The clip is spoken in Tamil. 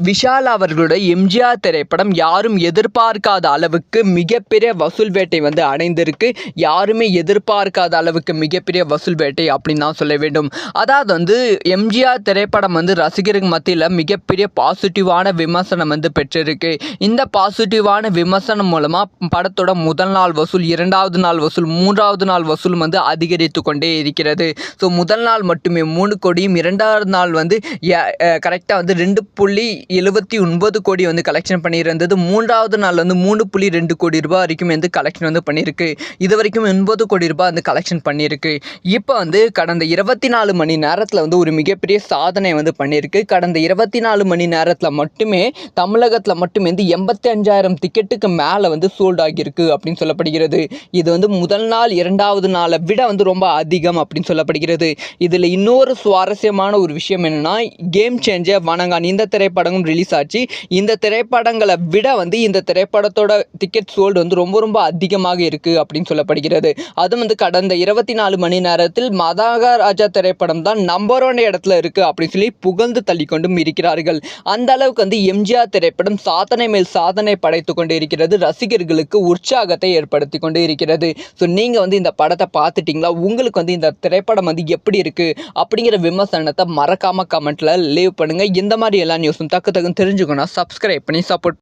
விஷால் அவர்களுடைய எம்ஜிஆர் திரைப்படம் யாரும் எதிர்பார்க்காத அளவுக்கு மிகப்பெரிய வசூல் வேட்டை அடைந்திருக்கு. யாருமே எதிர்பார்க்காத அளவுக்கு மிகப்பெரிய வசூல் வேட்டை அப்படின்னு தான் சொல்ல வேண்டும். அதாவது எம்ஜிஆர் திரைப்படம் ரசிகர்கள் மத்தியில் மிகப்பெரிய பாசிட்டிவான விமர்சனம் பெற்றிருக்கு. இந்த பாசிட்டிவான விமர்சனம் மூலமாக படத்தோட முதல் நாள் வசூல், 2வது நாள் வசூல், 3வது நாள் வசூல் அதிகரித்து கொண்டே இருக்கிறது. ஸோ முதல் நாள் மட்டுமே 3 கோடியும், 2வது நாள் கரெக்டாக 2.79 கோடி கலெக்ஷன் பண்ணியிருந்தது. 3வது நாள் 3.2 கோடி ரூபாய் வரைக்கும் கலெக்ஷன் பண்ணியிருக்கு. இது வரைக்கும் 80 கோடி ரூபாய் கலெக்ஷன் பண்ணியிருக்கு. இப்போ கடந்த 24 மணி நேரத்தில் ஒரு மிகப்பெரிய சாதனை பண்ணியிருக்கு. கடந்த 24 மணி நேரத்தில் மட்டுமே தமிழகத்தில் மட்டுமே 85,000 டிக்கெட்டுக்கு மேலே சோல்ட் ஆகியிருக்கு அப்படின்னு சொல்லப்படுகிறது. இது முதல் நாள் 2வது நாளை விட ரொம்ப அதிகம் அப்படின்னு சொல்லப்படுகிறது. இதில் இன்னொரு சுவாரஸ்யமான ஒரு விஷயம் என்னன்னா, கேம் சேஞ்சர், வணங்கான் இந்த திரைப்படமும் ரிலீஸ் ஆச்சு. இந்த திரைப்படங்களை விட இந்த திரைப்படத்தோட டிக்கெட் சோல்டு ரொம்ப அதிகமாக இருக்கு அப்படின்னு சொல்லப்படுகிறது. அதுவும் கடந்த 24 மணி நேரத்தில் மகாராஜா திரைப்படம் தான் நம்பர் 1 இடத்துல இருக்கு அப்படின்னு சொல்லி புகழ்ந்து தள்ளிக்கொண்டும் இருக்கிறார்கள். அந்த அளவுக்கு எம்ஜிஆர் திரைப்படம் சாதனை மேல் சாதனை படைத்து கொண்டு இருக்கிறது. ரசிகர்களுக்கு உற்சாகத்தை ஏற்படுத்தி கொண்டு இருக்கிறது. ஸோ நீங்க இந்த படத்தை பார்த்துட்டீங்களா? உங்களுக்கு இந்த திரைப்படம் எப்படி இருக்கு அப்படிங்கிற விமர்சனத்தை மறக்காம கமெண்ட்ல லீவ் பண்ணுங்க. இந்த மாதிரி எல்லா நியூஸும் டக்கு தெரிஞ்சுக்கணும். சப்ஸ்கிரைப் பண்ணி சப்போர்ட்